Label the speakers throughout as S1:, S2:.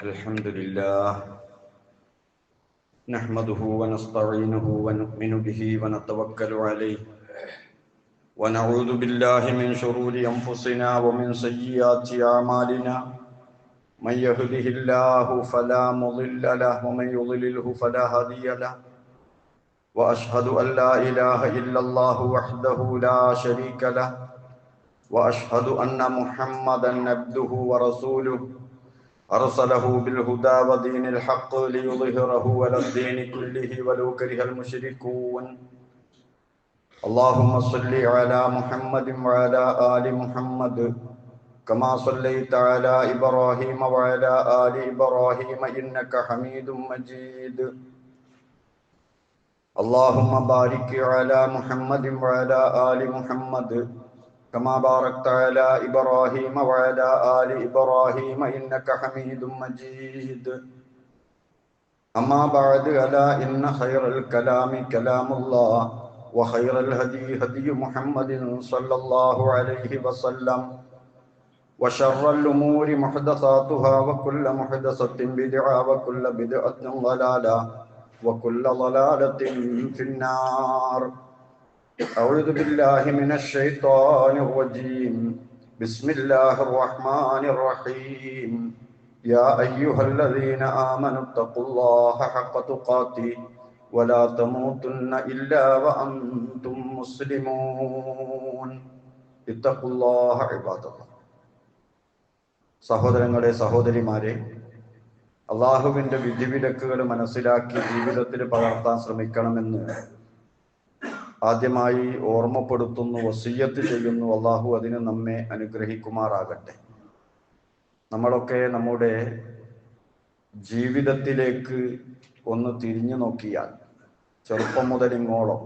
S1: الحمد لله نحمده ونستعينه ونؤمن به ونتوكل عليه ونعوذ بالله من شرور أنفسنا ومن سيئات أعمالنا من يهده الله فلا مضل له ومن يضلله فلا هادي له وأشهد أن لا إله إلا الله وحده لا شريك له وأشهد أن محمدا عبده ورسوله أرسله بالهدى ودين الحق ليظهره على الدين كله ولو كره المشركون اللهم صل على محمد وعلى آل محمد كما صليت على إبراهيم وعلى آل إبراهيم إنك حميد مجيد اللهم بارك على محمد وعلى آل محمد كما باركت على إبراهيم وعلى آل إبراهيم إنك حميد مجيد أما بعد ألا إن خير الكلام كلام الله وخير الهدي هدي محمد صلى الله عليه وسلم وشر الأمور محدثاتها وكل محدثة بدعة وكل بدعة ضلالة وكل ضلالة في النار. أعوذ بالله من الشيطان الرجيم. بسم الله الرحمن الرحيم. يا أيها الذين آمنوا اتقوا الله حق تقاته ولا تموتن إلا وأنتم مسلمون. اتقوا الله عباد الله. സഹോദരങ്ങളെ, സഹോദരിമാരെ, അള്ളാഹുവിൻ്റെ വിധിവിലക്കുകൾ മനസ്സിലാക്കി ജീവിതത്തിൽ പകർത്താൻ ശ്രമിക്കണമെന്ന് ആദ്യമായി ഓർമ്മപ്പെടുത്തുന്നു, വസിയ്യത്ത് ചെയ്യുന്നു. അള്ളാഹു അതിന് നമ്മെ അനുഗ്രഹിക്കുമാറാകട്ടെ. നമ്മളൊക്കെ നമ്മുടെ ജീവിതത്തിലേക്ക് ഒന്ന് തിരിഞ്ഞു നോക്കിയാൽ ചെറുപ്പം മുതൽ ഇങ്ങോളം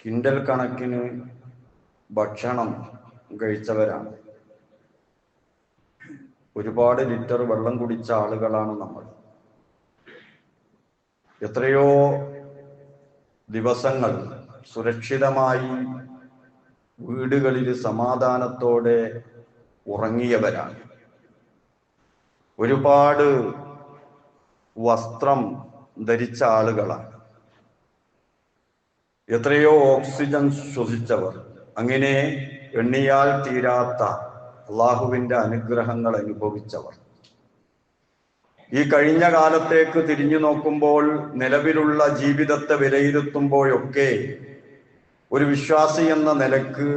S1: കിൻഡൽ കണക്കിന് ഭക്ഷണം കഴിച്ചവരാണ്. ഒരുപാട് ലിറ്റർ വെള്ളം കുടിച്ച ആളുകളാണ് നമ്മൾ. എത്രയോ ദിവസങ്ങൾ സുരക്ഷിതമായി വീടുകളിൽ സമാധാനത്തോടെ ഉറങ്ങിയവരാണ്. ഒരുപാട് വസ്ത്രം ധരിച്ച ആളുകളാണ്. എത്രയോ ഓക്സിജൻ ശ്വസിച്ചവർ. അങ്ങനെ എണ്ണിയാൽ തീരാത്ത അള്ളാഹുവിൻ്റെ അനുഗ്രഹങ്ങൾ അനുഭവിച്ചവർ. ഈ കഴിഞ്ഞ കാലത്തേക്ക് തിരിഞ്ഞു നോക്കുമ്പോൾ, നിലവിലുള്ള ജീവിതത്തെ വിലയിരുത്തുമ്പോഴൊക്കെ ഒരു വിശ്വാസി എന്ന നിലക്ക്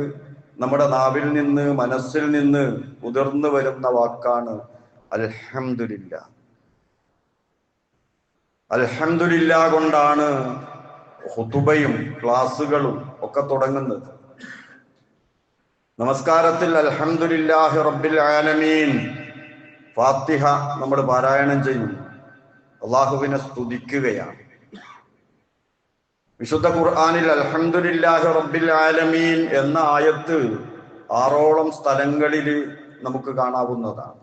S1: നമ്മുടെ നാവിൽ നിന്ന്, മനസ്സിൽ നിന്ന് ഉതിർന്നു വരുന്ന വാക്കാണ് അൽഹംദുലില്ലാ. അൽഹംദുലില്ലാ കൊണ്ടാണ് ഖുതുബയും ക്ലാസുകളും ഒക്കെ തുടങ്ങുന്നത്. നമസ്കാരത്തിൽ അൽഹംദുലില്ലാഹി റബ്ബിൽ ആലമീൻ ഫാത്തിഹ നമ്മൾ പാരായണം ചെയ്യും, അള്ളാഹുവിനെ സ്തുതിക്കുകയാണ്. വിശുദ്ധ ഖുർആനിൽ അൽഹംദുലില്ലാഹി റബ്ബിൽ ആലമീൻ എന്ന ആയത്ത് 6ഓളം സ്ഥലങ്ങളിൽ നമുക്ക് കാണാവുന്നതാണ്.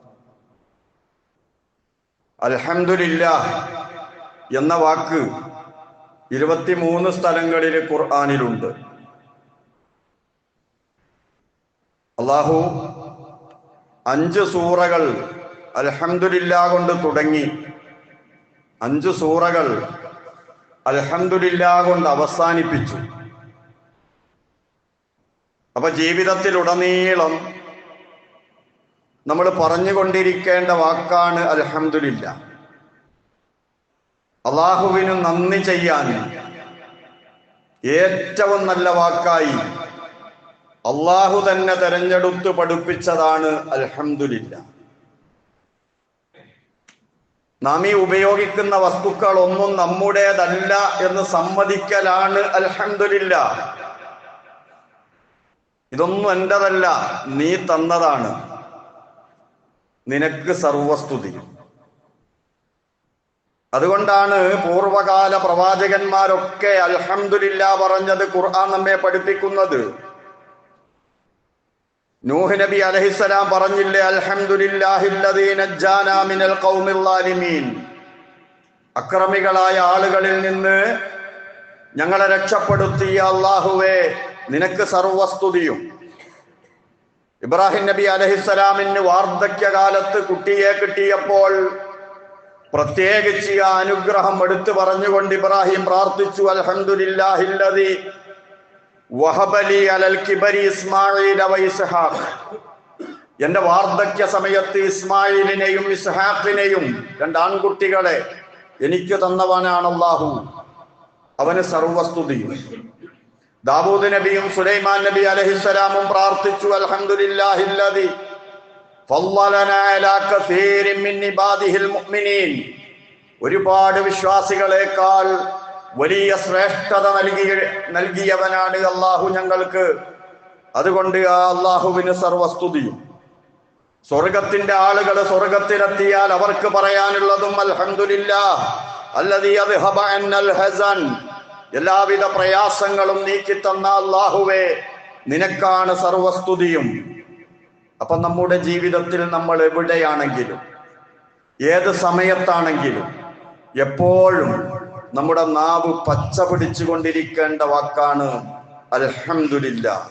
S1: അൽഹംദുലില്ലാഹ് എന്ന വാക്ക് 23 സ്ഥലങ്ങളിൽ ഖുർആനിലുണ്ട്. അള്ളാഹു 5 സൂറകൾ അൽഹംദുലില്ലാ കൊണ്ട് തുടങ്ങി, 5 സൂറകൾ അൽഹംദുലില്ലാ കൊണ്ട് അവസാനിപ്പിച്ചു. അപ്പൊ ജീവിതത്തിലുടനീളം നമ്മൾ പറഞ്ഞുകൊണ്ടിരിക്കേണ്ട വാക്കാണ് അൽഹംദുലില്ലാ. അള്ളാഹുവിന് നന്ദി ചെയ്യാൻ ഏറ്റവും നല്ല വാക്കായി അള്ളാഹു തന്നെ തെരഞ്ഞെടുത്ത് പഠിപ്പിച്ചതാണ് അൽഹംദുലില്ലാ. നാം ഈ ഉപയോഗിക്കുന്ന വസ്തുക്കൾ ഒന്നും നമ്മുടേതല്ല എന്ന് സമ്മതിക്കലാണ് അൽഹംദുലില്ലാ. ഇതൊന്നും എന്റേതല്ല, നീ തന്നതാണ്, നിനക്ക് സർവസ്തുതി. അതുകൊണ്ടാണ് പൂർവകാല പ്രവാചകന്മാരൊക്കെ അൽഹംദുലില്ലാ പറഞ്ഞത് ഖുർആൻ നമ്മെ പഠിപ്പിക്കുന്നത്. നൂഹ് നബി അലൈഹിസ്സലാം പറഞ്ഞില്ലേ, അൽഹംദുലില്ലാഹില്ലദീ നജ്ജാനാ മിനൽ ഖൗമിൽ ളാലിമീൻ. അക്രമികളായ ആളുകളിൽ നിന്ന് ഞങ്ങളെ രക്ഷപ്പെടുത്തിയ അല്ലാഹുവേ, നിനക്ക് സർവസ്തുതിയും. ഇബ്രാഹിം നബി അലൈഹിസ്സലാമിന് വാർദ്ധക്യകാലത്ത് കുട്ടിയെ കിട്ടിയപ്പോൾ പ്രത്യേകിച്ച് ആ അനുഗ്രഹം എടുത്തു പറഞ്ഞുകൊണ്ട് ഇബ്രാഹിം പ്രാർത്ഥിച്ചു, അൽഹംദുലില്ലാഹില്ലദീ വഹബലി അലൽ കിബരി ഇസ്മാഈല വ ഇസ്ഹാഖ്. എന്റെ വാർദ്ധക്യ സമയത്ത് ഇസ്മായിലിനെയും ഇസ്ഹാഖിനെയും രണ്ട് ആൺകുട്ടികളെ എനിക്ക് തന്നവനാണ് അല്ലാഹു, അവന് സർവസ്തുതിയും. ദാവൂദ് നബിയും സുലൈമാൻ നബി അലൈഹിസ്സലാമും പ്രാർത്ഥിച്ചു, അൽഹംദുലില്ലാഹില്ലദീ ഫളലനാ അലാ കസീരിൻ മിൻ ഇബാദിഹിൽ മുഅ്മിനീൻ. ഒരുപാട് വിശ്വാസികളെക്കാൾ വലിയ ശ്രേഷ്ഠത നൽകിയവനാണ് അല്ലാഹു ഞങ്ങൾക്ക്, അതുകൊണ്ട് ആ അല്ലാഹുവിന് സർവസ്തുതിയും. സ്വർഗത്തിന്റെ ആളുകൾ സ്വർഗത്തിലെത്തിയാൽ അവർക്ക് പറയാനുള്ളതും അൽഹംദുലില്ലാഹ് അല്ലദീ അദ്ഹബ അന്നൽ ഹസൻ. എല്ലാവിധ പ്രയാസങ്ങളും നീക്കിത്തന്ന അല്ലാഹുവേ, നിനക്കാണ് സർവസ്തുതിയും. അപ്പൊ നമ്മുടെ ജീവിതത്തിൽ നമ്മൾ എവിടെയാണെങ്കിലും ഏത് സമയത്താണെങ്കിലും എപ്പോഴും നമ്മുടെ നാവ് പച്ച പിടിച്ചുകൊണ്ടിരിക്കേണ്ട വാക്കാണ് അൽഹംദുലില്ലാഹ്.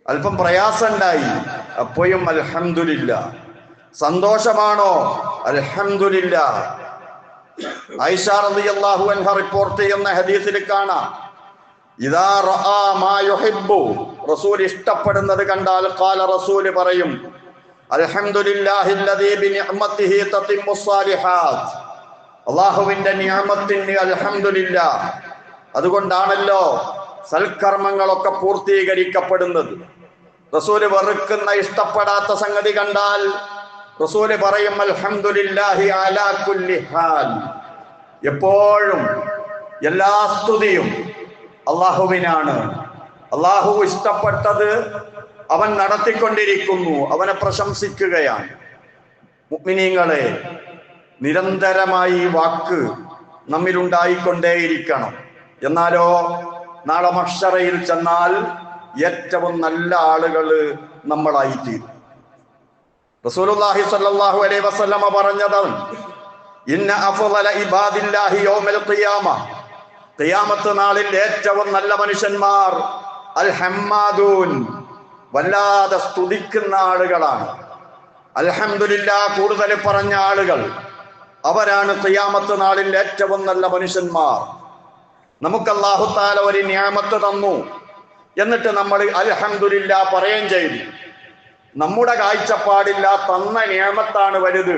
S1: അല്പം പ്രയാസമുണ്ടായി, അപ്പോഴും അൽഹംദുലില്ലാഹ്. സന്തോഷമാണോ? അൽഹംദുലില്ലാഹ്. ആയിഷ റളിയല്ലാഹു അൻഹ റിപ്പോർട്ട് ചെയ്യുന്ന ഹദീസിൽ കാണാം, ഇദാ റആ മാ യുഹിബ്ബു, റസൂൽ ഇഷ്ടപ്പെടുന്നത് കണ്ടാൽ ഖാല, റസൂൽ പറയും, അൽഹംദുലില്ലാഹില്ലദീ ബിനിഅമതിഹി തതിമ്മുസ് സാലിഹാത്ത്. അല്ലാഹുവിന്റെ നിഅമത്തിന് അൽഹംദുലില്ലാഹ്. അതുകൊണ്ടാണല്ലോ സൽക്കർമ്മങ്ങളൊക്കെ പൂർത്തീകരിക്കപ്പെടുന്നത്. റസൂല് വെറുക്കുന്ന ഇഷ്ടപ്പെടാത്ത സംഗതി കണ്ടാൽ റസൂല് പറയും, അൽഹംദുലില്ലാഹി അലാ കുല്ലി ഹാൽ. എപ്പോഴും എല്ലാ സ്തുതിയും അള്ളാഹുവിനാണ്. അള്ളാഹു ഇഷ്ടപ്പെട്ടത് അവൻ നടത്തിക്കൊണ്ടിരിക്കുന്നു, അവനെ പ്രശംസിക്കുകയാണ്. മുഅ്മിനീങ്ങളെ, നിരന്തരമായി ഈ വാക്ക് നമ്മിലുണ്ടായിക്കൊണ്ടേയിരിക്കണം. എന്നാലോ നാളെ മഹ്ശറയിൽ ചെന്നാൽ ഏറ്റവും നല്ല ആളുകൾ നമ്മളായിത്തീരും. റസൂലുള്ളാഹി സ്വല്ലല്ലാഹു അലൈഹി വസല്ലമ പറഞ്ഞതാണ്, ഇന്ന അഫ്ളല ഇബാദില്ലാഹി യൗമൽ ഖിയാമ, ഖിയാമത്ത് നാളിൽ ഏറ്റവും നല്ല മനുഷ്യന്മാർ അൽ ഹമ്മാദൂൻ, വല്ലാതെ സ്തുതിക്കുന്ന ആളുകളാണ്. അൽഹംദുലില്ലാഹ് കൂടുതൽ പറഞ്ഞ ആളുകൾ, അവരാണ് ഖിയാമത്ത് നാളിൽ ഏറ്റവും നല്ല മനുഷ്യന്മാർ. നമുക്ക് അല്ലാഹു തആല ഒരു നിഅമത്ത് തന്നു, എന്നിട്ട് നമ്മൾ അൽഹംദുലില്ലാഹ് പറയുകയും ചെയ്തു. നമ്മുടെ കാഴ്ചപ്പാടില്ല തന്ന നിഅമത്താണ് വലുത്.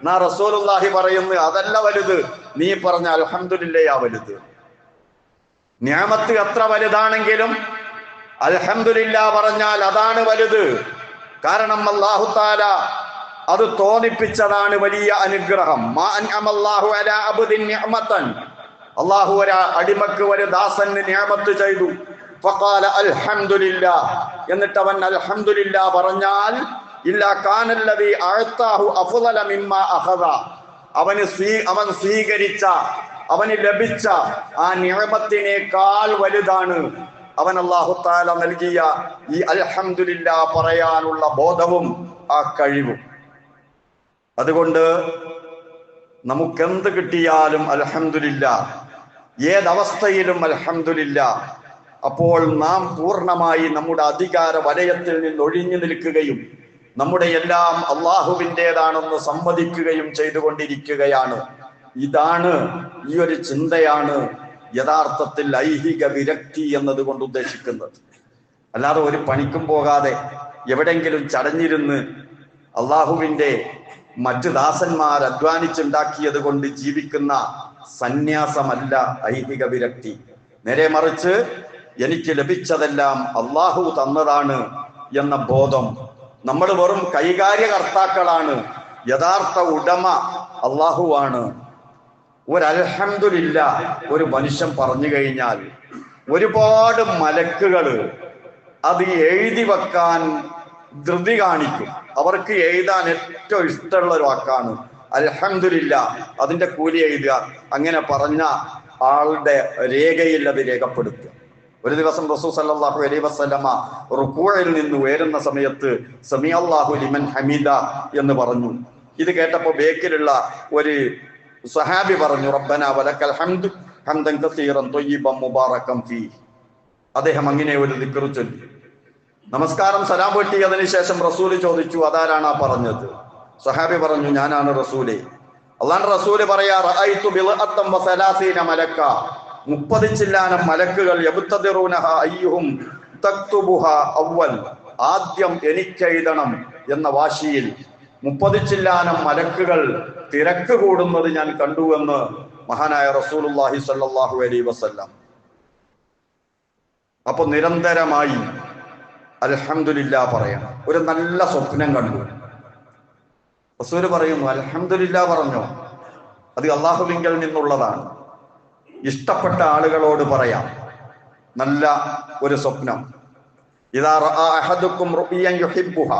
S1: നാ റസൂലുള്ളാഹി പറയുന്നു, അതല്ല വലുത്, നീ പറഞ്ഞ അൽഹംദുലില്ലാഹ് വലുത്. നിഅമത്ത് എത്ര വലുതാണെങ്കിലും അൽഹംദുലില്ലാഹ് പറഞ്ഞാൽ അതാണ് വലുത്. കാരണം അല്ലാഹു തആല അത് തോന്നിപ്പിച്ചതാണ് വലിയ അനുഗ്രഹം. മാ അൻഅമല്ലാഹു അലാ അബ്ദിൻ നിഅമതൻ, അല്ലാഹു ഒരു അടിമക്ക് ഒരു ദാസന് നിഅമത്ത് ചെയ്തു. ഫഖാല അൽഹംദുലില്ലാഹ്, എന്നിട്ട് അവൻ അൽഹംദുലില്ലാഹ് പറഞ്ഞാൽ ഇല്ലാ കാനല്ലദീ അഅതാഹു അഫ്ളല മിമ്മാ അഖദ, അവൻ സ്വീകരിച്ച, അവന് ലഭിച്ച ആ നിഅമത്തിനേക്കാൾ വലുതാണ് അവൻ അല്ലാഹു തആല നൽകിയ ഈ അൽഹംദുലില്ലാഹ് പറയാനുള്ള ബോധവും ആ കഴിവും. അതുകൊണ്ട് നമുക്കെന്ത് കിട്ടിയാലും അൽഹംദുലില്ലാഹ്, ഏതവസ്ഥയിലും അൽഹംദുലില്ലാഹ്. അപ്പോൾ നാം പൂർണ്ണമായി നമ്മുടെ അധികാര വലയത്തിൽ നിന്ന് ഒഴിഞ്ഞു നിൽക്കുകയും നമ്മുടെ എല്ലാം അള്ളാഹുവിൻ്റെതാണെന്ന് സമ്മതിക്കുകയും ചെയ്തുകൊണ്ടിരിക്കുകയാണ്. ഇതാണ്, ഈ ഒരു ചിന്തയാണ് യഥാർത്ഥത്തിൽ ഐഹിക വിരക്തി എന്നതുകൊണ്ട് ഉദ്ദേശിക്കുന്നത്. അല്ലാതെ ഒരു പണിക്കും പോകാതെ എവിടെങ്കിലും ചടഞ്ഞിരുന്ന് അള്ളാഹുവിൻ്റെ മറ്റ് ദാസന്മാർ അധ്വാനിച്ചുണ്ടാക്കിയത് കൊണ്ട് ജീവിക്കുന്ന സന്യാസമല്ല ഐഹിക വിരക്തി. നേരെ മറിച്ച് എനിക്ക് ലഭിച്ചതെല്ലാം അള്ളാഹു തന്നതാണ് എന്ന ബോധം. നമ്മൾ വെറും കൈകാര്യകർത്താക്കളാണ്, യഥാർത്ഥ ഉടമ അള്ളാഹുവാണ്. ഒരു അൽഹംദുലില്ലാഹ് ഒരു മനുഷ്യൻ പറഞ്ഞു കഴിഞ്ഞാൽ ഒരുപാട് മലക്കുകൾ അത് എഴുതി വെക്കാൻ ധൃതി കാണിക്കും. അവർക്ക് എഴുതാൻ ഏറ്റവും ഇഷ്ടമുള്ള ഒരു വാക്കാണ് അൽഹംദുലില്ലാഹ്. അതിന്റെ കൂലി എഴുതുക, അങ്ങനെ പറഞ്ഞ ആളുടെ രേഖയിൽ അത് രേഖപ്പെടുത്തുക. ഒരു ദിവസം റസൂൽ സല്ലല്ലാഹു അലൈഹി വസല്ലമ റുകൂഇൽ നിന്ന് ഉയരുന്ന സമയത്ത് സമിഅല്ലാഹു ലിമൻ ഹമീദ എന്ന് പറഞ്ഞു. ഇത് കേട്ടപ്പോൾ ബേക്കിലുള്ള ഒരു സഹാബി പറഞ്ഞു, റബ്ബനാ വലക്കൽ ഹംദ് ഹംദൻ കസീറൻ ത്വയ്യിബൻ മുബാറകൻ ഫീഹി. അദ്ദേഹം അങ്ങനെ ഒരു ദിക്ർ ചൊല്ലി. നമസ്കാരം സലാം വീട്ടിയതിനു ശേഷം റസൂല് ചോദിച്ചു, അതാരാണ് ആ പറഞ്ഞത്? സഹാബി പറഞ്ഞു, ഞാനാണ് റസൂലെ. അള്ളാഹുവിന്റെ റസൂല് പറയാ, റഅയ്തു ബിൽഅത്തം വസലാസീന മലക്ക, 30 ചില്ലാനം മലക്കുകൾ, യബ്തദിറൂനഹ അയ്യുഹും തക്തുബുഹ അവ്വൽ, ആദ്യം എനിക്കെഴുതണം എന്ന വാശിയിൽ 30 ചില്ലാനം മലക്കുകൾ തിരക്ക് കൂടുന്നത് ഞാൻ കണ്ടുവെന്ന് മഹാനായ റസൂലുള്ളാഹി സ്വല്ലല്ലാഹു അലൈഹി വസല്ലം. അപ്പൊ നിരന്തരമായി അൽഹംദുലില്ലാ പറയണം. ഒരു നല്ല സ്വപ്നം കണ്ടു, റസൂല് പറയുന്നു, അൽഹംദുലില്ലാ പറഞ്ഞോ, അത് അല്ലാഹുവിങ്കൽ നിന്നുള്ളതാണ്. ഇഷ്ടപ്പെട്ട ആളുകളോട് പറയാം നല്ല ഒരു സ്വപ്നം. ഇദാ റഅ അഹദുക്കും റുഅ്യൻ യുഹിബ്ബുഹ,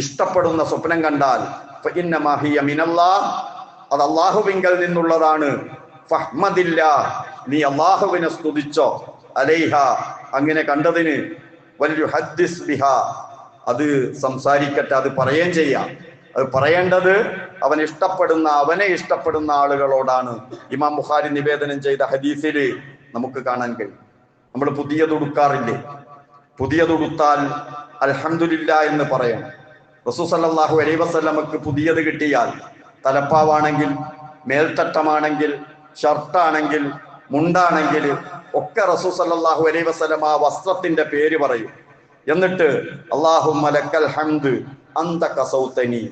S1: ഇഷ്ടപ്പെടുന്ന സ്വപ്നം കണ്ടാൽ ഫഇന്നമാ ഹിയ മിനല്ലാഹ്, അത് അല്ലാഹുവിങ്കൽ നിന്നുള്ളതാണ്. ഫഹ്മദില്ലാ, നീ അല്ലാഹുവിനെ സ്തുതിച്ചോ, അലൈഹ, അങ്ങനെ കണ്ടതിന്. വൽയുഹദ്ദിസ് ബിഹാ, അത് സംസാരിക്കട്ടെ, അത് പറയുകയും ചെയ്യാം. അത് പറയേണ്ടത് അവനെ ഇഷ്ടപ്പെടുന്ന ആളുകളോടാണ്. ഇമാം ബുഖാരി നിവേദനം ചെയ്ത ഹദീസിൽ നമുക്ക് കാണാൻ കഴിയും. നമ്മൾ പുതിയതുടുക്കാറില്ലേ? പുതിയതുടുത്താൽ അൽഹംദുലില്ലാ എന്ന് പറയണം. റസൂൽ സല്ലല്ലാഹു അലൈഹി വസല്ലമക്ക് പുതിയത് കിട്ടിയാൽ, തലപ്പാവാണെങ്കിൽ, മേൽത്തട്ടമാണെങ്കിൽ, ഷർട്ടാണെങ്കിൽ, മുണ്ടാണെങ്കിൽ ഒക്കെ റസൂൽ സല്ലല്ലാഹു അലൈഹി വസല്ലം ആ വസ്ത്രത്തിന്റെ പേര് പറയും. എന്നിട്ട് അല്ലാഹുമ്മ ലക്കൽ ഹംദ് അന്ത കസൗതനി,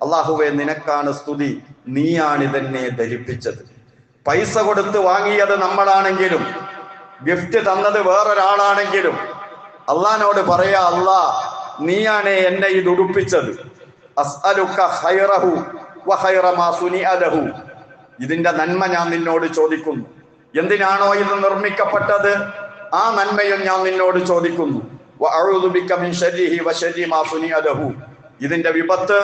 S1: അല്ലാഹുവേ നിനക്കാണ് സ്തുതി, നീയാണിതെന്നെ ധരിപ്പിച്ചത്. പൈസ കൊടുത്ത് വാങ്ങിയത് നമ്മളാണെങ്കിലും ഗിഫ്റ്റ് തന്നത് വേറൊരാളാണെങ്കിലും അള്ളാഹിനോട് പറയാ, അല്ലാ നീയാണ് എന്നെ ഇത് ഉടുപ്പിച്ചത്. അസ്അലുക ഖൈറഹു വഖൈറ മാ സുനിഅ ലഹു, ഇതിന്റെ നന്മ ഞാൻ നിന്നോട് ചോദിക്കുന്നു. എന്തിനാണോ ഇത് നിർമ്മിക്കപ്പെട്ടത് ആ നന്മയും ഞാൻ നിന്നോട് ചോദിക്കുന്നു. വഅഊദു ബിക മിൻ ശർരിഹി വശർരി മാ സുനിഅ ലഹു, ഇതിന്റെ വിപത്ത്,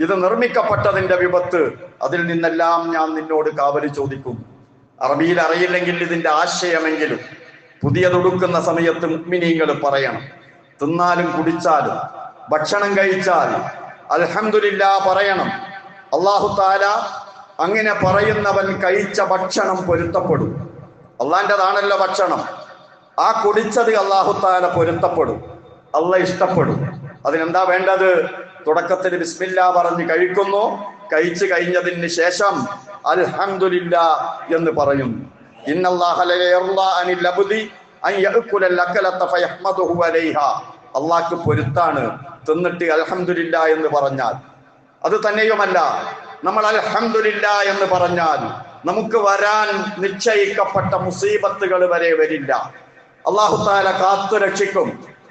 S1: ഇത് നിർമ്മിക്കപ്പെട്ടതിന്റെ വിപത്ത്, അതിൽ നിന്നെല്ലാം ഞാൻ നിന്നോട് കാവല് ചോദിക്കുന്നു. അറബിയിൽ അറിയില്ലെങ്കിൽ ഇതിന്റെ ആശയമെങ്കിലും പുതിയതൊടുക്കുന്ന സമയത്ത് മുഅ്മിനീങ്ങൾ പറയണം. തിന്നാലും കുടിച്ചാലും ഭക്ഷണം കഴിച്ചാൽ അൽഹംദുലില്ലാ പറയണം. അല്ലാഹു തആല അങ്ങനെ പറയുന്നവൻ കഴിച്ച ഭക്ഷണം പൊരുത്തപ്പെടും. അള്ളാന്റേതാണല്ലോ ഭക്ഷണം. ആ കുടിച്ചത് അല്ലാഹു തആല പൊരുത്തപ്പെടും, അള്ളാഹ് ഇഷ്ടപ്പെടും. അതിനെന്താ വേണ്ടത്? തുടക്കത്തിൽ ബിസ്മില്ലാ പറഞ്ഞ് കഴിക്കുന്നു, കഴിച്ചു കഴിഞ്ഞതിന് ശേഷം അൽഹംദുലില്ലാ എന്ന് പറയുന്നു. ഇന്നല്ലാഹ ലാ യർളാ അനിൽ അബ്ദി അൻ യഅകുലൽ അകലത ഫയഹ്മദുഹു അലൈഹാ, അള്ളാഹ്ക്ക് പൊരുത്താണ് തിന്നിട്ട് അൽഹംദുലില്ലാ എന്ന് പറഞ്ഞാൽ. അത് തന്നെയുമല്ല, നമ്മൾ അൽഹംദുലില്ലാ എന്ന് പറഞ്ഞാൽ നമുക്ക് വരാൻ നിശ്ചയിക്കപ്പെട്ട മുസീബത്തുകൾ വരെ വരില്ല. അല്ലാഹു തആല കാത്തു രക്ഷിക്കും,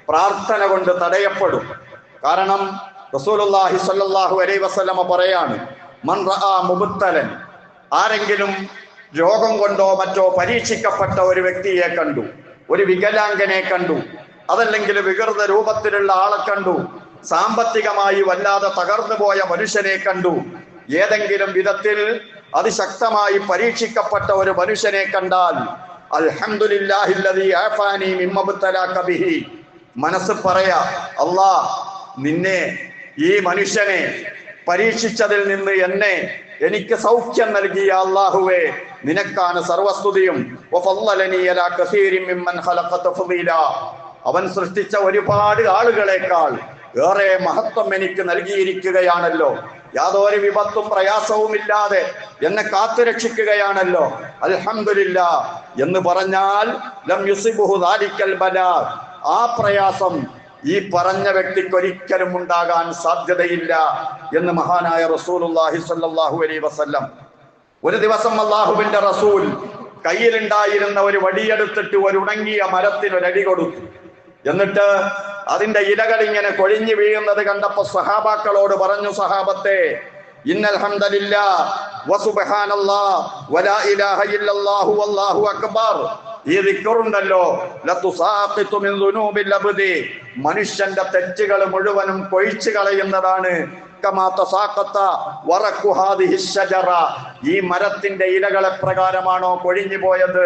S1: പ്രാർത്ഥന കൊണ്ട് തടയപ്പെടും. കാരണം റസൂലുള്ളാഹി സ്വല്ലല്ലാഹു അലൈഹി വസല്ലമ പറയാണ്, മൻ റആ മുബ്തലൻ, ആരെങ്കിലും രോഗം കൊണ്ടോ മറ്റോ പരീക്ഷിക്കപ്പെട്ട ഒരു വ്യക്തിയെ കണ്ടു, ഒരു വികലാംഗനെ കണ്ടു, അതല്ലെങ്കിൽ വികൃത രൂപത്തിലുള്ള ആളെ കണ്ടു, സാമ്പത്തികമായി വല്ലാതെ തകർന്നു പോയ മനുഷ്യനെ കണ്ടു, ഏതെങ്കിലും വിധത്തിൽ അതിശക്തമായി പരീക്ഷിക്കപ്പെട്ട ഒരു മനുഷ്യനെ കണ്ടാൽ അൽഹംദുലില്ലാഹില്ലദീ ആഫാനി മിമ്മ ബതലാക ബിഹി, മനസ്സ് പറയാ, അല്ലാഹ് നിന്നെ, ഈ മനുഷ്യനെ പരീക്ഷിച്ചതിൽ നിന്ന് എനിക്ക് സൗഖ്യം നൽകിയ അല്ലാഹുവേ നിനക്കാണ് സർവസ്തുതിയും. വഫളലനി അലാ കസീരിൻ മിമ്മൻ ഖലഖ തഫ്ളീലാ, അവൻ സൃഷ്ടിച്ച ഒരുപാട് ആളുകളെക്കാൾ ഏറെ മഹത്വം എനിക്ക് നൽകിയിരിക്കുകയാണല്ലോ. യാതൊരു വിപത്തും പ്രയാസവും ഇല്ലാതെ എന്നെ കാത്തുരക്ഷിക്കുകയാണല്ലോ. അൽഹംദുലില്ലാ എന്ന് പറഞ്ഞാൽ ലം യുസിബുഹു ദാലിക്കൽ ബലാ, ആ പ്രയാസം ഈ പറഞ്ഞ വ്യക്തിക്ക് ഒരിക്കലും ഉണ്ടാകാൻ സാധ്യതയില്ല എന്ന് മഹാനായ റസൂലുള്ളാഹി സ്വല്ലല്ലാഹു അലൈഹി വസല്ലം. ഒരു ദിവസം അല്ലാഹുവിന്റെ റസൂൽ കയ്യിലുണ്ടായിരുന്ന ഒരു വടിയെടുത്തിട്ട് ഒരു ഉണങ്ങിയ മരത്തിന് ഒരടി കൊടുത്തു. എന്നിട്ട് അതിന്റെ ഇലകൾ ഇങ്ങനെ കൊഴിഞ്ഞു വീഴുന്നത് കണ്ടപ്പോ സഹാബാക്കളോട് പറഞ്ഞു, സഹാബത്തെ, ഇന്നൽ ഹംദലില്ലാഹ് വസുബ്ഹാനല്ലാഹ് വലാ ഇലാഹ ഇല്ലല്ലാഹു വല്ലാഹു അക്ബർ, ഈ ദിക്റുണ്ടല്ലോ, ലതുസാഖിതു മിൻ ദുനൂബിൽ അബ്ദി, മനുഷ്യന്റെ തെറ്റുകൾ മുഴുവനും കൊഴിച്ചു കളയുന്നതാണ്. കമാ തസാഖത വറഖു ഹാദിഹി ശജറ, ഈ മരത്തിന്റെ ഇലകളെ പ്രകാരമാണോ കൊഴിഞ്ഞു പോയത്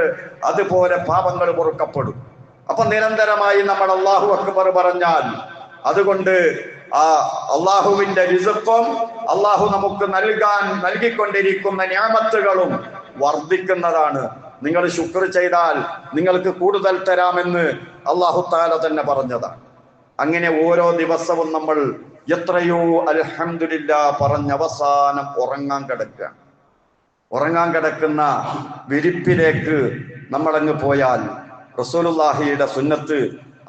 S1: അതുപോലെ പാപങ്ങൾ പൊറുക്കപ്പെടും. അപ്പൊ നിരന്തരമായി നമ്മൾ അല്ലാഹു അക്ബർ പറഞ്ഞാൽ, അതുകൊണ്ട് ആ അള്ളാഹുവിന്റെ റിസ്ഖും അള്ളാഹു നമുക്ക് നൽകിക്കൊണ്ടിരിക്കുന്ന നിഅമത്തുകളും വർദ്ധിക്കുന്നതാണ്. നിങ്ങൾ ശുക്ർ ചെയ്താൽ നിങ്ങൾക്ക് കൂടുതൽ തരാമെന്ന് അല്ലാഹു തആല തന്നെ പറഞ്ഞതാണ്. അങ്ങനെ ഓരോ ദിവസവും നമ്മൾ എത്രയോ അൽഹംദുലില്ലാ പറഞ്ഞ് അവസാനം ഉറങ്ങാൻ കിടക്കുന്ന വിരിപ്പിലേക്ക് നമ്മളങ്ങ് പോയാൽ റസൂലുള്ളാഹിയുടെ സുന്നത്ത്,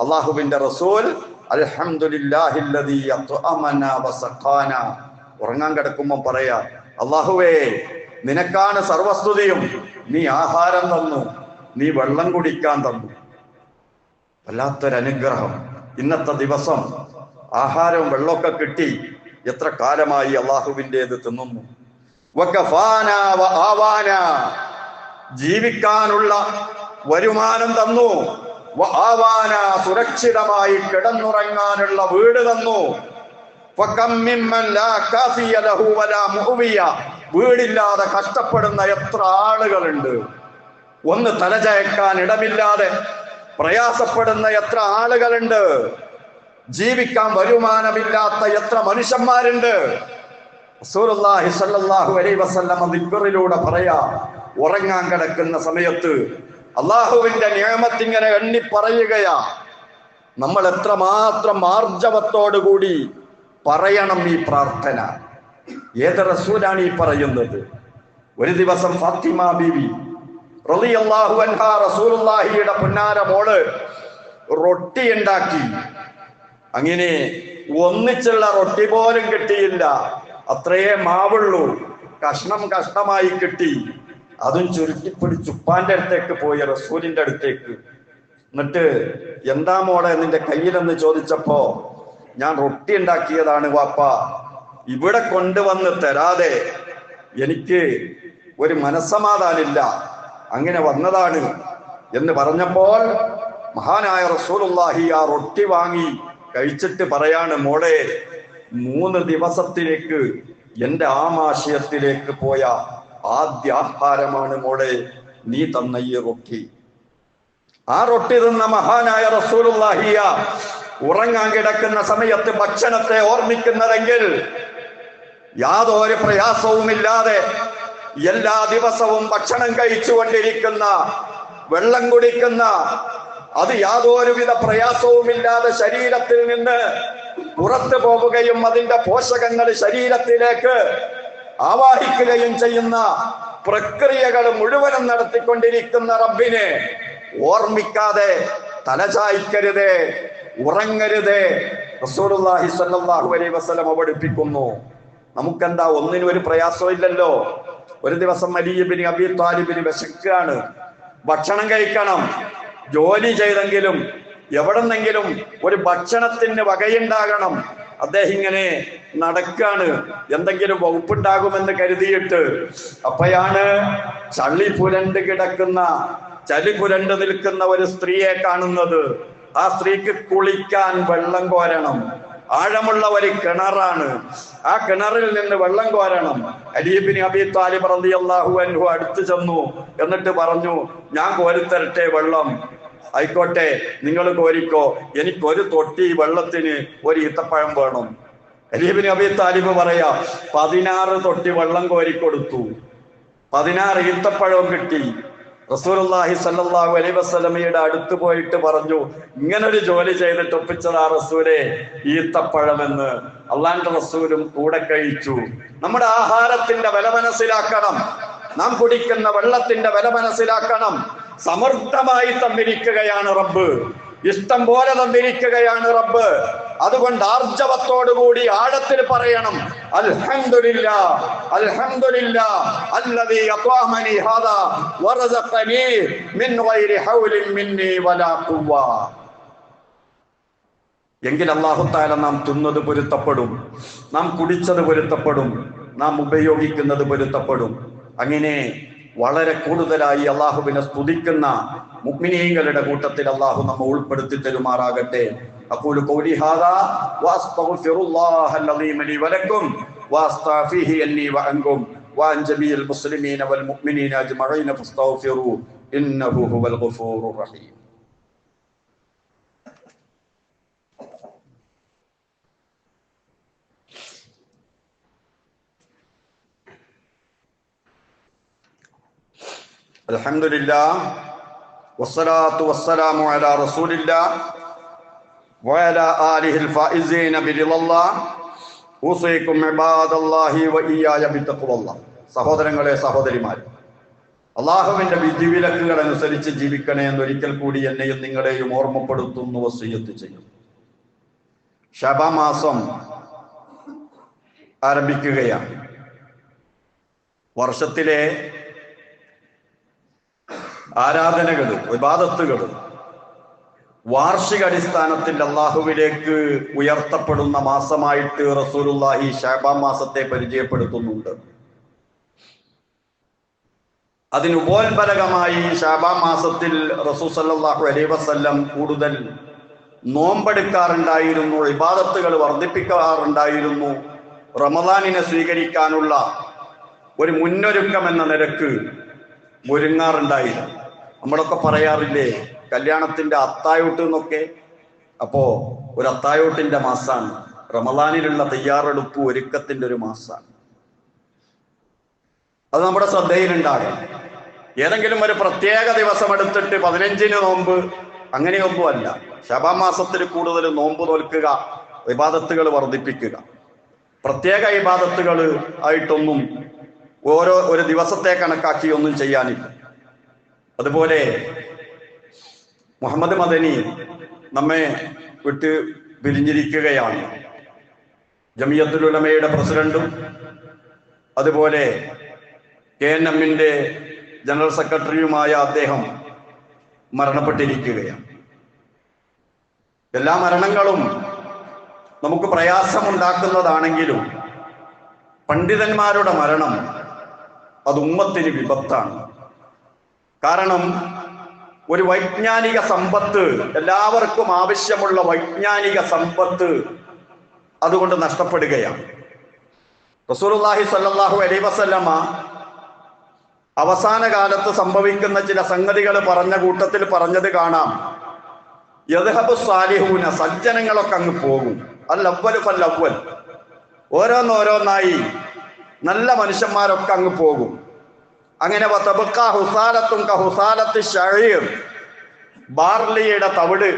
S1: അള്ളാഹുവിന്റെ റസൂൽ അൽഹംദുലില്ലാഹില്ലദീ അത്അമനാ വസഖാനാ, ഉറങ്ങാൻ കിടക്കുമ്പോൾ പറയാ, അള്ളാഹുവേ നിനക്കാണ് സർവസ്തുതിയും, നീ ആഹാരം തന്നു, നീ വെള്ളം കുടിക്കാൻ തന്നു. വല്ലാത്തൊരനുഗ്രഹം. ഇന്നത്തെ ദിവസം ആഹാരവും വെള്ളമൊക്കെ കിട്ടി. എത്ര കാലമായി അള്ളാഹുവിൻ്റെത് തിന്നുന്നു. വകഫാനാ വആവാനാ, ജീവിക്കാനുള്ള വരുമാനം തന്നു. വആവാനാ, സുരക്ഷിതമായി കിടന്നുറങ്ങാനുള്ള വീട് തന്നു. ഫകം മിമ്മൻ ലാ കാഫിയ ലഹു വലാ മുഅ്വിയ, വീടില്ലാതെ കഷ്ടപ്പെടുന്ന എത്ര ആളുകളുണ്ട്. ഒന്ന് തലചായ്ക്കാൻ ഇടമില്ലാതെ പ്രയാസപ്പെടുന്ന എത്ര ആളുകളുണ്ട്. ജീവിക്കാൻ വരുമാനമില്ലാത്ത എത്ര മനുഷ്യന്മാരുണ്ട്. റസൂലുള്ളാഹി സ്വല്ലല്ലാഹു അലൈഹി വസല്ലം ദിക്റിലൂടെ പറയാ, ഉറങ്ങാൻ കിടക്കുന്ന സമയത്ത് അള്ളാഹുവിന്റെ നിഅമത്ത് ഇങ്ങനെ എണ്ണി പറയുകയാ. നമ്മൾ എത്രമാത്രം ആർജവത്തോടുകൂടി പറയണം ഈ പ്രാർത്ഥന. ഏത് റസൂലാണ് ഈ പറയുന്നത്? ഒരു ദിവസം ഫാത്തിമ ബീവി റളിയല്ലാഹു അൻഹാ റസൂലുള്ളാഹിയുടെ പുന്നാര മോള് റൊട്ടി ഉണ്ടാക്കി. അങ്ങനെ ഒന്നിച്ചുള്ള റൊട്ടി പോലും കിട്ടിയില്ല, അത്രയേ മാവുള്ളൂ. കഷ്ണമായി കിട്ടി. അതും ചുരുട്ടിപ്പിടിച്ച് ഉപ്പാന്റെ അടുത്തേക്ക് പോയി, റസൂലിന്റെ അടുത്തേക്ക്. എന്നിട്ട് എന്താ മോളെ നിന്റെ കയ്യിലെന്ന് ചോദിച്ചപ്പോ, ഞാൻ റൊട്ടി ഉണ്ടാക്കിയതാണ് വാപ്പ, ഇവിടെ കൊണ്ടുവന്ന് തരാതെ എനിക്ക് ഒരു മനസ്സമാധാനില്ല, അങ്ങനെ വന്നതാണ് എന്ന് പറഞ്ഞപ്പോൾ മഹാനായ റസൂലുള്ളാഹി ആ റൊട്ടി വാങ്ങി കഴിച്ചിട്ട് പറയാണ്, മോളെ 3 ദിവസത്തിലേക്ക് എന്റെ ആമാശയത്തിലേക്ക് പോയ ആദ്യ ആഹാരമാണ് മോളെ നീ തന്ന ഈ റൊട്ടി. ആ റൊട്ടി തിന്ന മഹാനായ റസൂലുള്ളാഹിയ ഉറങ്ങാൻ കിടക്കുന്ന സമയത്ത് ഭക്ഷണത്തെ ഓർമ്മിക്കുന്നതെങ്കിൽ യാതൊരു പ്രയാസവുമില്ലാതെ എല്ലാ ദിവസവും ഭക്ഷണം കഴിച്ചുകൊണ്ടിരിക്കുന്ന, വെള്ളം കുടിക്കുന്ന, അത് യാതൊരുവിധ പ്രയാസവുമില്ലാതെ ശരീരത്തിൽ നിന്ന് പുറത്തു പോവുകയും അതിന്റെ പോഷകങ്ങൾ ശരീരത്തിലേക്ക് ആവാഹിക്കുകയും ചെയ്യുന്ന പ്രക്രിയകൾ മുഴുവനും നടത്തിക്കൊണ്ടിരിക്കുന്ന റബ്ബിനെ ഓർമ്മിക്കാതെ തലചായ്ക്കരുതേ, ഉറങ്ങരുതേ. റസൂലുള്ളാഹി സ്വല്ലല്ലാഹു അലൈഹി വസല്ലം പഠിപ്പിക്കുന്നു. നമുക്കെന്താ, ഒന്നിനും ഒരു പ്രയാസവും ഇല്ലല്ലോ. ഒരു ദിവസം അലി ഇബ്നു അബീ ത്വാലിബിന് വിശക്കാണ്, ഭക്ഷണം കഴിക്കണം. ജോലി ചെയ്തെങ്കിലും എവിടെന്നെങ്കിലും ഒരു ഭക്ഷണത്തിന് വകയുണ്ടാകണം. അദ്ദേഹം ഇങ്ങനെ നടക്കാണ്, എന്തെങ്കിലും വകുപ്പുണ്ടാകുമെന്ന് കരുതിയിട്ട്. അപ്പോഴാണ് ചളി പുരണ്ട് നിൽക്കുന്ന ഒരു സ്ത്രീയെ കാണുന്നത്. ആ സ്ത്രീക്ക് കുളിക്കാൻ വെള്ളം കോരണം. ആഴമുള്ള ഒരു കിണറാണ്, ആ കിണറിൽ നിന്ന് വെള്ളം കോരണം. അലി ഇബ്നു അബീ ത്വാലിബ് റളിയല്ലാഹു അൻഹു അടുത്ത് ചെന്നു. എന്നിട്ട് പറഞ്ഞു, ഞാൻ കോരിത്തരട്ടെ വെള്ളം? ആയിക്കോട്ടെ, നിങ്ങൾ കോരിക്കോ, എനിക്കൊരു തൊട്ടി വെള്ളത്തിന് ഒരു ഈത്തപ്പഴം വേണം. അലി ഇബ്നു അബീ ത്വാലിബ് പറയാ, 16 തൊട്ടി വെള്ളം കോരിക്കൊടുത്തു, 16 ഈത്തപ്പഴവും കിട്ടി. റസൂലുള്ളാഹി സ്വല്ലല്ലാഹു അലൈഹി വസല്ലമയുടെ അടുത്ത് പോയിട്ട് പറഞ്ഞു, ഇങ്ങനൊരു ജോലി ചെയ്തിട്ട് ഒപ്പിച്ചതാ റസൂലേ ഈത്തപ്പഴമെന്ന്. അള്ളാന്റെ റസൂലും കൂടെ കഴിച്ചു. നമ്മുടെ ആഹാരത്തിന്റെ വില മനസ്സിലാക്കണം, നാം കുടിക്കുന്ന വെള്ളത്തിന്റെ വില മനസ്സിലാക്കണം. സമൃദ്ധമായി തന്നിരിക്കുകയാണ് റബ്ബ്, ഇഷ്ടം പോലെ തന്നിരിക്കുകയാണ് റബ്ബ്. അതുകൊണ്ട് ആർജവത്തോടുകൂടി ആഴത്തിൽ പറയണം, അൽഹംദുലില്ലാ അൽഹംദുലില്ലാ അല്ലദീ അത്അമനി ഹാദാ വറസഖനി മിൻ ഗൈരി ഹൗലിൻ മിന്നി വലാ ഖുവ്വ. എങ്കിൽ അല്ലാഹു തആല നാം തിന്നത് പൊരുത്തപ്പെടും, നാം കുടിച്ചത് പൊരുത്തപ്പെടും, നാം ഉപയോഗിക്കുന്നത് പൊരുത്തപ്പെടും. അങ്ങനെ വളരെ കൂടുതലായി അള്ളാഹുവിനെ സ്തുതിക്കുന്ന മുഅ്മിനീങ്ങളുടെ കൂട്ടത്തിൽ അള്ളാഹു നമ്മെ ഉൾപ്പെടുത്തി തരുമാറാകട്ടെ. അഖൂലു ഖൗലി ഹാദാ വഅസ്തഗ്ഫിറുല്ലാഹൽ അലീമ ലി വലക്കും വഅസ്തഗ്ഫിഹി അന്നി വഅൻകും വഅൻ ജമീഇൽ മുസ്ലിമീന വൽ മുഅ്മിനീന അജ്മഈന ഫസ്തഗ്ഫിറൂ ഇന്നഹു ഹുവൽ ഗഫൂറുർ റഹീം. അൽഹംദുലില്ലാഹ് വസ്സലാത്തു വസ്സലാമു അലാ റസൂലില്ലാഹ് വഅലാ ആലിഹിൽ ഫായിസീന ബിറിളല്ലാഹ് ഊസീകും ഇബാദല്ലാഹി വഇയ്യായ ബിത്തഖ്വല്ലാഹ്. സഹോദരങ്ങളെ, സഹോദരിമാരെ, അള്ളാഹുവിന്റെ വിധിവിലക്കുകൾ അനുസരിച്ച് ജീവിക്കണേ എന്നൊരിക്കൽ കൂടി എന്നെയും നിങ്ങളെയും ഓർമ്മപ്പെടുത്തുന്നു, വസിയ്യത്ത് ചെയ്യുന്നു. ശഅബാൻ മാസം ആരംഭിക്കുകയാണ്. വർഷത്തിലെ ആരാധനകളും ഇബാദത്തുകളും വാർഷിക അടിസ്ഥാനത്തിൽ അള്ളാഹുവിലേക്ക് ഉയർത്തപ്പെടുന്ന മാസമായിട്ട് റസൂലുള്ളാഹി ശഅബാൻ മാസത്തെ പരിചയപ്പെടുത്തുന്നുണ്ട്. അതിന് ഉപോത്ബലകമായി ശഅബാൻ മാസത്തിൽ റസൂൽ സല്ലല്ലാഹു അലൈഹി വസല്ലം കൂടുതൽ നോമ്പെടുക്കാറുണ്ടായിരുന്നു, ഇബാദത്തുകൾ വർദ്ധിപ്പിക്കാറുണ്ടായിരുന്നു. റമദാനിനെ സ്വീകരിക്കാനുള്ള ഒരു മുന്നൊരുക്കം എന്ന നിലക്ക് ഒരുങ്ങാറുണ്ടായിരുന്നു. നമ്മളൊക്കെ പറയാറില്ലേ, കല്യാണത്തിന്റെ അത്തായോട്ട് എന്നൊക്കെ. അപ്പോ ഒരു അത്തായോട്ടിന്റെ മാസാണ് റമദാനിലുള്ള തയ്യാറെടുപ്പ്, ഒരുക്കത്തിന്റെ ഒരു മാസാണ്. അത് നമ്മുടെ ശ്രദ്ധയിലുണ്ടാകും. ഏതെങ്കിലും ഒരു പ്രത്യേക ദിവസം എടുത്തിട്ട് 15-ന് നോമ്പ്, അങ്ങനെയൊന്നുമല്ല. ശഅബാൻ മാസത്തിൽ കൂടുതൽ നോമ്പ് നോൽക്കുക, ഇബാദത്തുകൾ വർദ്ധിപ്പിക്കുക. പ്രത്യേക ഇബാദത്തുകൾ ആയിട്ടൊന്നും ഒരു ദിവസത്തെ കണക്കാക്കി ഒന്നും ചെയ്യാനില്ല. അതുപോലെ മുഹമ്മദ് മദനി നമ്മെ വിട്ട് പിരിഞ്ഞിരിക്കുകയാണ്. ജമിയത്തുൽ ഉലമയുടെ പ്രസിഡന്റും അതുപോലെ KNMന്റെ ജനറൽ സെക്രട്ടറിയുമായ അദ്ദേഹം മരണപ്പെട്ടിരിക്കുകയാണ്. എല്ലാ മരണങ്ങളും നമുക്ക് പ്രയാസമുണ്ടാക്കുന്നതാണെങ്കിലും പണ്ഡിതന്മാരുടെ മരണം അത് ഉമ്മത്തിന് വിപത്താണ്. കാരണം ഒരു വൈജ്ഞാനിക സമ്പത്ത്, എല്ലാവർക്കും ആവശ്യമുള്ള വൈജ്ഞാനിക സമ്പത്ത് അതുകൊണ്ട് നഷ്ടപ്പെടുകയാണ്. റസൂലുള്ളാഹി സ്വല്ലല്ലാഹു അലൈഹി വസല്ലമ അവസാന കാലത്ത് സംഭവിക്കുന്ന ചില സംഗതികൾ പറഞ്ഞ കൂട്ടത്തിൽ പറഞ്ഞത് കാണാം. യദ്ഹബു സാലിഹൂന, സജ്ജനങ്ങളൊക്കെ അങ്ങ് പോകും. അൽ അവ്വലു ഫൽ അവ്വൽ, ഓരോന്നോരോന്നായി നല്ല മനുഷ്യന്മാരൊക്കെ അങ്ങ് പോകും. അങ്ങനെ വതബഖാ ഹുസാലത്തുൻ കഹുസാലത്തി ശഈർ, ബാർലിയുടെ തവിട്,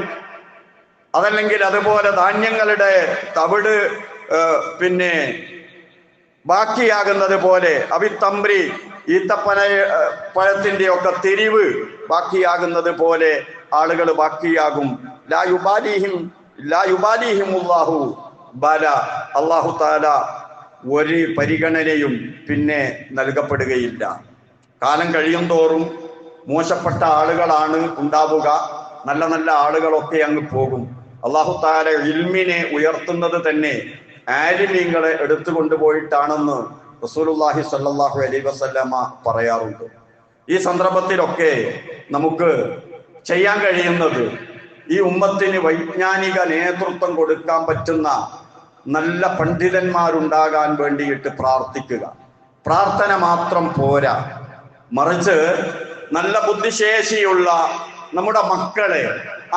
S1: അതല്ലെങ്കിൽ അതുപോലെ ധാന്യങ്ങളുടെ തവിട് പിന്നെ ബാക്കിയാകുന്നത് പോലെ, അവിത്തംബ്രി പഴത്തിന്റെ ഒക്കെ തിരിവ് ബാക്കിയാകുന്നത് പോലെ ആളുകൾ ബാക്കിയാകും. ലാ യുബാലിഹിമുല്ലാഹു ബല, അല്ലാഹു തആല ഒരു പരിഗണനയും പിന്നെ നൽകപ്പെടുകയില്ല. കാലം കഴിയും തോറും മോശപ്പെട്ട ആളുകളാണ് ഉണ്ടാവുക, നല്ല നല്ല ആളുകളൊക്കെ അങ്ങ് പോകും. അല്ലാഹു തആല ഇൽമിനെ ഉയർത്തുന്നത് തന്നെ ആലിമീങ്ങളെ എടുത്തു കൊണ്ടുപോയിട്ടാണെന്ന് റസൂലുള്ളാഹി സ്വല്ലല്ലാഹു അലൈഹി വസല്ലമ പറയാറുണ്ട്. ഈ സന്ദർഭത്തിലൊക്കെ നമുക്ക് ചെയ്യാൻ കഴിയുന്നത് ഈ ഉമ്മത്തിന് വൈജ്ഞാനിക നേതൃത്വം കൊടുക്കാൻ പറ്റുന്ന നല്ല പണ്ഡിതന്മാരുണ്ടാകാൻ വേണ്ടിയിട്ട് പ്രാർത്ഥിക്കുക. പ്രാർത്ഥന മാത്രം പോരാ, മറിച്ച് നല്ല ബുദ്ധിശേഷിയുള്ള നമ്മുടെ മക്കളെ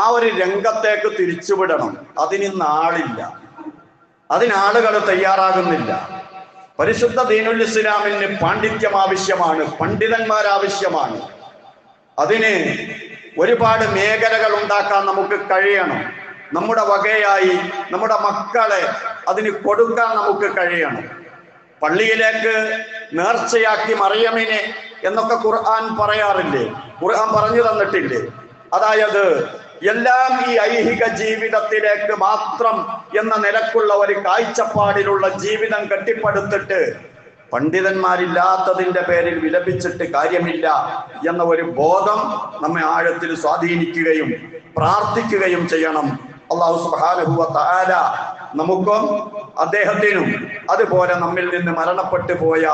S1: ആ ഒരു രംഗത്തേക്ക് തിരിച്ചുവിടണം. അതിന് നാളില്ല, അതിനാളുകൾ തയ്യാറാകുന്നില്ല. പരിശുദ്ധ ദീനുൽ ഇസ്ലാമിന് പാണ്ഡിത്യം ആവശ്യമാണ്, പണ്ഡിതന്മാരാവശ്യമാണ്. അതിന് ഒരുപാട് മേഖലകൾ ഉണ്ടാക്കാൻ നമുക്ക് കഴിയണം. നമ്മുടെ വകയായി നമ്മുടെ മക്കളെ അതിന് കൊടുക്കാൻ നമുക്ക് കഴിയണം. പള്ളിയിലേക്ക് നേർച്ചയാക്കി മറിയമിനെ എന്നൊക്കെ ഖുർആൻ പറയാറില്ലേ? ഖുർആൻ പറഞ്ഞു തന്നിട്ടില്ലേ? അതായത് എല്ലാം ഈ ഐഹിക ജീവിതത്തിലേക്ക് മാത്രം എന്ന നിലക്കുള്ള ഒരു കാഴ്ചപ്പാടിലുള്ള ജീവിതം കെട്ടിപ്പടുത്തിട്ട് പണ്ഡിതന്മാരില്ലാത്തതിന്റെ പേരിൽ വിലപിച്ചിട്ട് കാര്യമില്ല എന്ന ഒരു ബോധം നമ്മെ ആഴത്തിൽ സ്വാധീനിക്കുകയും പ്രാർത്ഥിക്കുകയും ചെയ്യണം. അല്ലാഹു സുബ്ഹാനഹു വ തആല നമുക്കും അദ്ദേഹത്തിനും അതുപോലെ നമ്മിൽ നിന്ന് മരണപ്പെട്ടു പോയ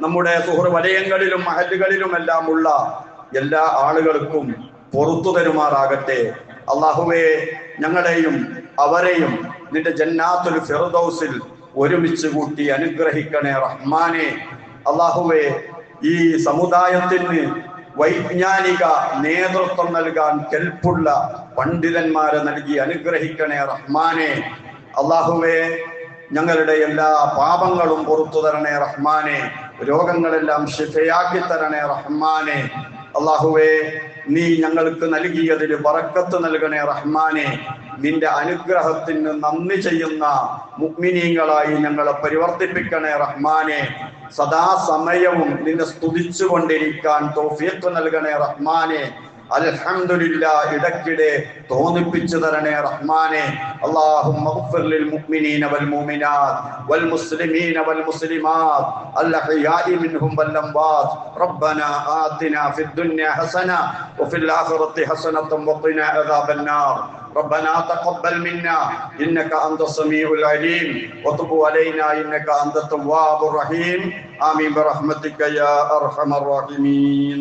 S1: നമ്മുടെ സുഹൃത്ത് വലയങ്ങളിലും മഹല്ലുകളിലും എല്ലാം ഉള്ള എല്ലാ ആളുകൾക്കും പുറത്തു തരുമാറാകട്ടെ. അല്ലാഹുവേ, ഞങ്ങളെയും അവരെയും നിന്റെ ജന്നാത്തുൽ ഫിർദൗസിൽ ഒരുമിച്ച് കൂട്ടി അനുഗ്രഹിക്കണേ റഹ്മാനെ. അല്ലാഹുവേ, ഈ സമുദായത്തിന് വൈജ്ഞാനിക നേതൃത്വം നൽകാൻ കെൽപ്പുള്ള പണ്ഡിതന്മാരെ നൽകി അനുഗ്രഹിക്കണേ റഹ്മാനെ. അല്ലാഹുവേ, ഞങ്ങളുടെ എല്ലാ പാപങ്ങളും പുറത്തു തരണേ റഹ്മാനെ. രോഗങ്ങളെല്ലാം ശിഫയാക്കി തരണേ റഹ്മാനെ. അല്ലാഹുവേ നീ ഞങ്ങൾക്ക് നൽകിയതിൽ ബറക്കത്ത് നൽകണേ റഹ്മാനെ. നിന്റെ അനുഗ്രഹത്തിന് നന്ദി ചെയ്യുന്ന മുഅ്മിനീങ്ങളായി ഞങ്ങളെ പരിവർത്തിപ്പിക്കണേ റഹ്മാനെ. സദാസമയവും നിന്നെ സ്തുതിച്ചുകൊണ്ടിരിക്കാൻ തൗഫീഖ് നൽകണേ റഹ്മാനെ. അൽഹംദുലില്ലാഹ് ഇടയ്ക്കിടെ തോന്നിപ്പിച്ചു തരണേ റഹ്മാനെ. അല്ലാഹുമ്മ ഗ്ഫിർ ലിൽ മുഅ്മിനീന വൽ മുഅ്മിനാത്ത് വൽ മുസ്ലിമീന വൽ മുസ്ലിമാത്ത് അൽ അഹ്യാഇ മിൻഹും വൽ അംവാത്ത്. റബ്ബനാ ആതിനാ ഫിദ് ദുനിയ ഹസന വഫിൽ ആഖിറതി ഹസനതൻ വഖിനാ അദാബൻ നാർ. ربنا تقبل منا إنك أنت السميع العليم وتب علينا إنك أنت التواب الرحيم. آمين برحمتك يا أرحم الراحمين.